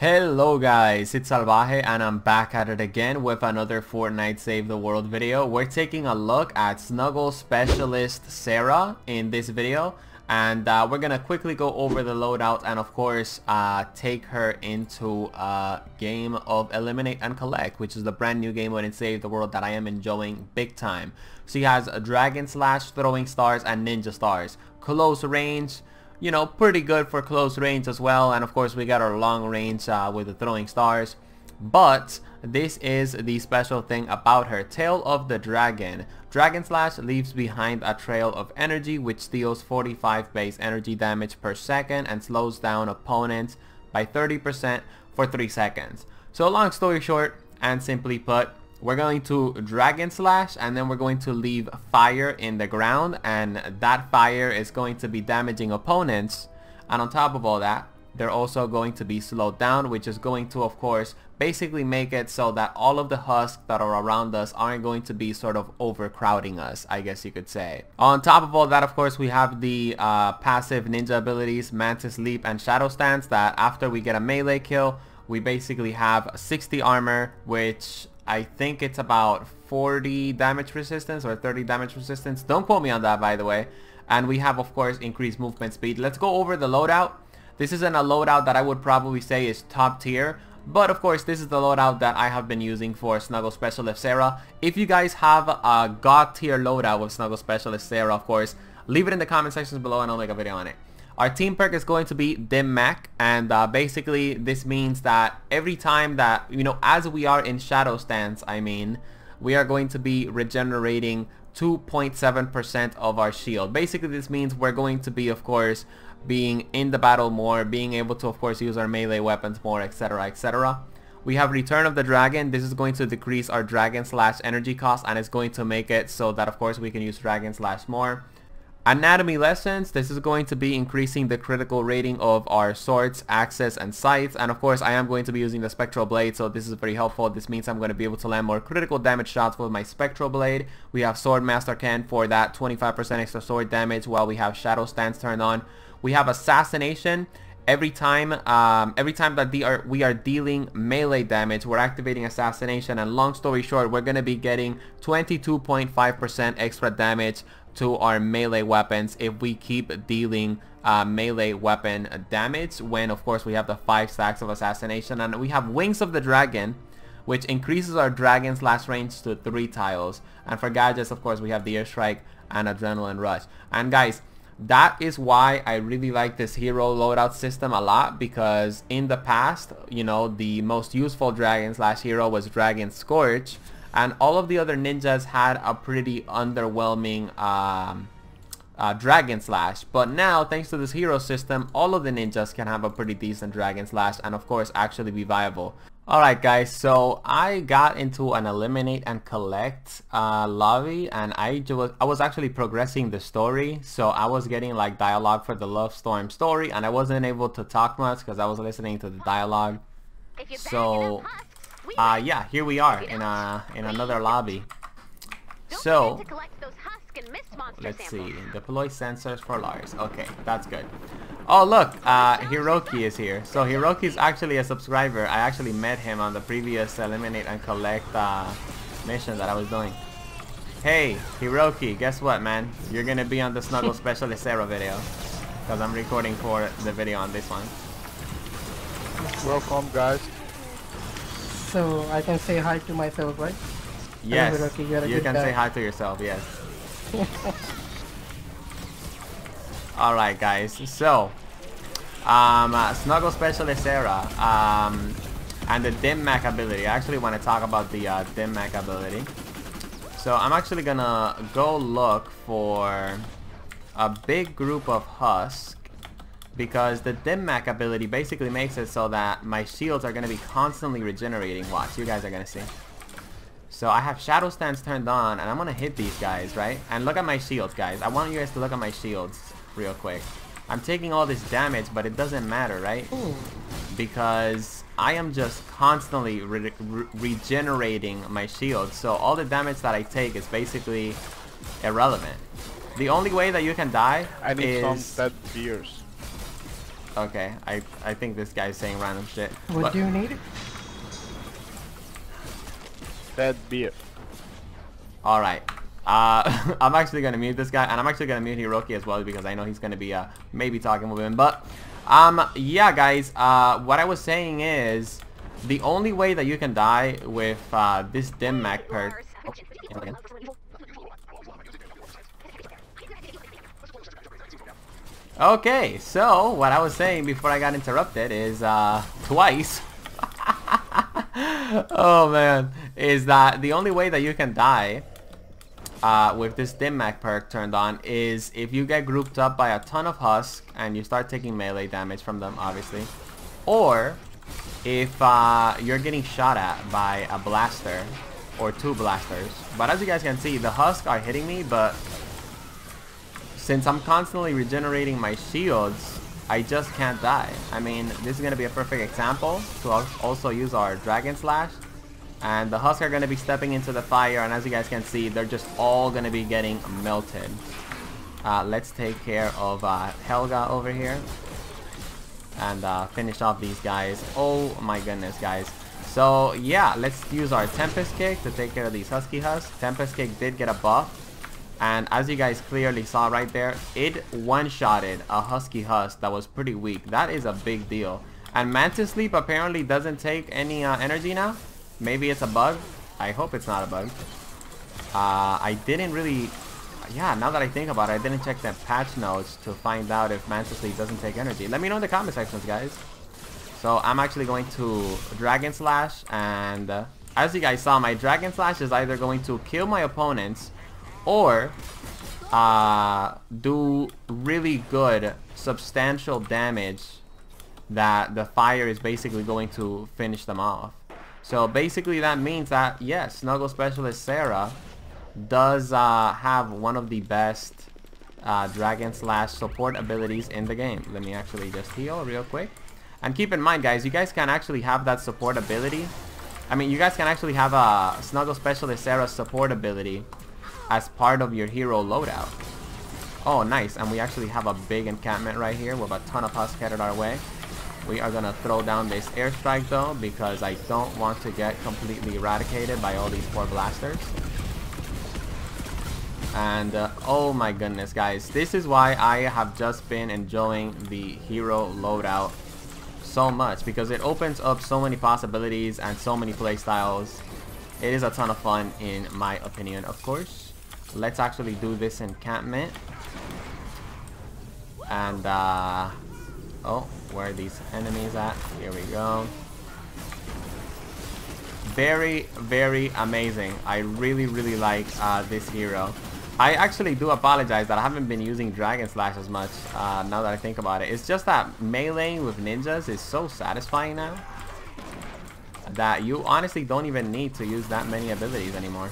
Hello guys, it's Salvaje and I'm back at it again with another Fortnite Save the World video. We're taking a look at Snuggle Specialist Sarah in this video, and we're gonna quickly go over the loadout and of course take her into a game of Eliminate and Collect, which is the brand new game mode in Save the World that I am enjoying big time. She has a Dragon Slash, Throwing Stars, and Ninja Stars. Close range, you know, pretty good for close range as well, and of course we got our long range with the Throwing Stars. But this is the special thing about her. Tail of the Dragon. Dragon Slash leaves behind a trail of energy which deals 45 base energy damage per second and slows down opponents by 30% for 3 seconds. So long story short and simply put, we're going to Dragon Slash and then we're going to leave fire in the ground, and that fire is going to be damaging opponents, and on top of all that they're also going to be slowed down, which is going to of course basically make it so that all of the husks that are around us aren't going to be sort of overcrowding us, I guess you could say. On top of all that, of course, we have the passive ninja abilities Mantis Leap and Shadow Stance, that after we get a melee kill we basically have 60 armor, which I think it's about 40 damage resistance or 30 damage resistance. Don't quote me on that, by the way. And we have of course increased movement speed. Let's go over the loadout. This isn't a loadout that I would probably say is top tier, but of course this is the loadout that I have been using for Snuggle Specialist Sarah. If you guys have a god tier loadout with Snuggle Specialist Sarah, of course leave it in the comment sections below and I'll make a video on it. Our team perk is going to be Dim Mac, and basically this means that every time that, you know, as we are in Shadow Stance, I mean, we are going to be regenerating 2.7% of our shield. Basically this means we're going to be of course being in the battle more, being able to of course use our melee weapons more, etc, etc. We have Return of the Dragon. This is going to decrease our Dragon Slash energy cost, and it's going to make it so that of course we can use Dragon Slash more. Anatomy Lessons. This is going to be increasing the critical rating of our swords, axes, and scythes, and of course I am going to be using the Spectral Blade, so this is very helpful. This means I'm going to be able to land more critical damage shots with my Spectral Blade. We have Sword Master Ken for that 25% extra sword damage, while we have Shadow Stance turned on. We have Assassination. Every time that we are dealing melee damage, we're activating Assassination, and long story short, we're going to be getting 22.5% extra damage to our melee weapons if we keep dealing melee weapon damage, when of course we have the 5 stacks of Assassination. And we have Wings of the Dragon, which increases our Dragon Slash range to 3 tiles. And for gadgets, of course, we have the Airstrike and Adrenaline Rush. And guys, that is why I really like this hero loadout system a lot, because in the past, you know, the most useful Dragon Slash hero was Dragon Scourge, and all of the other ninjas had a pretty underwhelming Dragon Slash. But now, thanks to this hero system, all of the ninjas can have a pretty decent Dragon Slash and of course actually be viable. Alright guys, so I got into an Eliminate and Collect lobby, and I was actually progressing the story, so I was getting like dialogue for the Love Storm story, and I wasn't able to talk much because I was listening to the dialogue. So yeah, here we are in another lobby. So let's see, deploy sensors for Lars. Okay, that's good. Oh look, Hiroki is here. So Hiroki is actually a subscriber. I actually met him on the previous Eliminate and Collect mission that I was doing. Hey Hiroki, guess what, man? You're gonna be on the Snuggle Specialist Sarah video, because I'm recording for the video on this one. Welcome guys. So I can say hi to myself, right? Yes, Hiroki, you can say hi to yourself, yes. Alright guys, so Snuggle Specialist Sarah and the Dim Mac ability. I actually want to talk about the Dim Mac ability. So I'm actually gonna go look for a big group of husks, because the Dim Mac ability basically makes it so that my shields are gonna be constantly regenerating. Watch, you guys are gonna see. So I have Shadow Stance turned on, and I'm gonna hit these guys, right? And look at my shields, guys. I want you guys to look at my shields real quick. I'm taking all this damage, but it doesn't matter, right? Ooh. Because I am just constantly regenerating my shields. So all the damage that I take is basically irrelevant. The only way that you can die I need is... some dead beers. Okay, I think this guy's saying random shit. Would you need it? Bad beer. Alright. I'm actually gonna mute this guy, and I'm actually gonna mute Hiroki as well because I know he's gonna be maybe talking with him. But yeah, guys, what I was saying is the only way that you can die with this dim mag perk. Okay, so what I was saying before I got interrupted is twice. Oh man, is that the only way that you can die with this dim mag perk turned on is if you get grouped up by a ton of husk and you start taking melee damage from them, obviously, or if you're getting shot at by a blaster or 2 blasters. But as you guys can see, the husk are hitting me, but since I'm constantly regenerating my shields, I just can't die. I mean, this is going to be a perfect example to also use our Dragon Slash. And the Husk are going to be stepping into the fire, and as you guys can see, they're just all going to be getting melted. Let's take care of Helga over here. And finish off these guys. Oh my goodness, guys. So yeah, let's use our Tempest Kick to take care of these Husky Husks. Tempest Kick did get a buff. And as you guys clearly saw right there, it one-shotted a Husky Husk that was pretty weak. That is a big deal. And Mantis Sleep apparently doesn't take any energy now. Maybe it's a bug. I hope it's not a bug. I didn't really... Yeah, now that I think about it, I didn't check the patch notes to find out if Mantis Sleep doesn't take energy. Let me know in the comment sections, guys. So I'm actually going to Dragon Slash. And as you guys saw, my Dragon Slash is either going to kill my opponents or do really good substantial damage that the fire is basically going to finish them off. So basically that means that yes, Snuggle Specialist Sarah does have one of the best Dragon Slash support abilities in the game. Let me actually just heal real quick. And keep in mind, guys, you guys can actually have that support ability. I mean, you guys can actually have a Snuggle Specialist Sarah support ability as part of your hero loadout. Oh, nice. And we actually have a big encampment right here with a ton of Husk headed our way. We are going to throw down this airstrike though, because I don't want to get completely eradicated by all these poor blasters. And oh my goodness, guys, this is why I have just been enjoying the hero loadout so much, because it opens up so many possibilities and so many playstyles. It is a ton of fun in my opinion, of course. Let's actually do this encampment. And oh, where are these enemies at? Here we go. Very, very amazing. I really, really like this hero. I actually do apologize that I haven't been using Dragon Slash as much now that I think about it. It's just that meleeing with ninjas is so satisfying now that you honestly don't even need to use that many abilities anymore.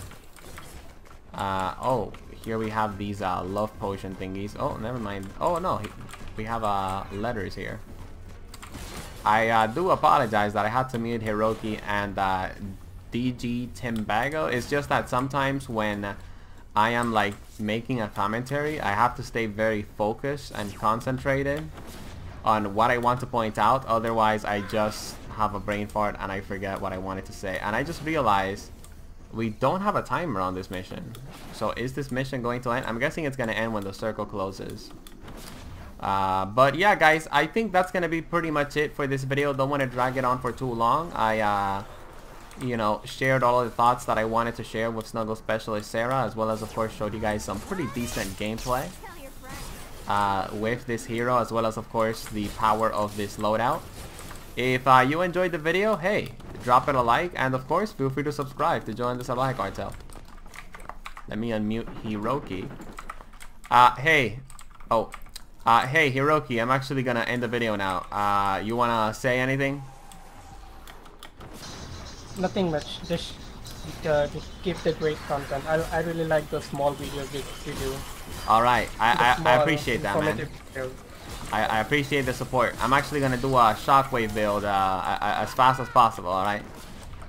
Oh, here we have these love potion thingies. Oh, never mind. Oh no, we have letters here. I do apologize that I had to mute Hiroki and DG Timbago. It's just that sometimes when I am like making a commentary, I have to stay very focused and concentrated on what I want to point out. Otherwise, I just have a brain fart and I forget what I wanted to say. And I just realized we don't have a timer on this mission. So is this mission going to end? I'm guessing it's going to end when the circle closes. But yeah, guys, I think that's going to be pretty much it for this video. Don't want to drag it on for too long. I you know, shared all of the thoughts that I wanted to share with Snuggle Specialist Sarah, as well as of course showed you guys some pretty decent gameplay with this hero, as well as of course the power of this loadout. If you enjoyed the video, hey, drop it a like, and of course feel free to subscribe to join the Salvaje cartel. Let me unmute Hiroki. Hey, oh, hey Hiroki, I'm actually gonna end the video now. You wanna say anything? Nothing much. Just keep the great content. I really like the small videos that you do. All right, I appreciate that, man. Videos. I appreciate the support. I'm actually gonna do a shockwave build as fast as possible. All right.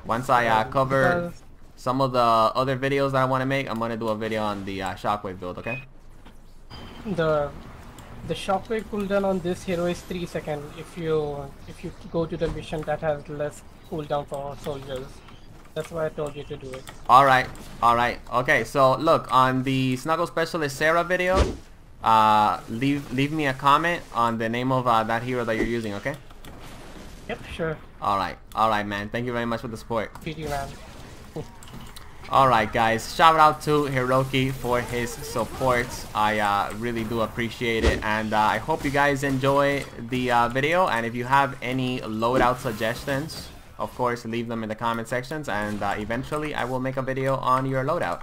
Once I cover some of the other videos that I want to make, I'm gonna do a video on the shockwave build. Okay. The shockwave cooldown on this hero is 3 seconds if you go to the mission that has less cooldown for soldiers. That's why I told you to do it. Alright, alright. Okay, so look, on the Snuggle Specialist Sarah video, leave me a comment on the name of that hero that you're using, okay? Yep, sure. Alright man. Thank you very much for the support. PD man. Alright guys, shout out to Hiroki for his support. I really do appreciate it, and I hope you guys enjoy the video, and if you have any loadout suggestions, of course leave them in the comment sections, and eventually I will make a video on your loadout.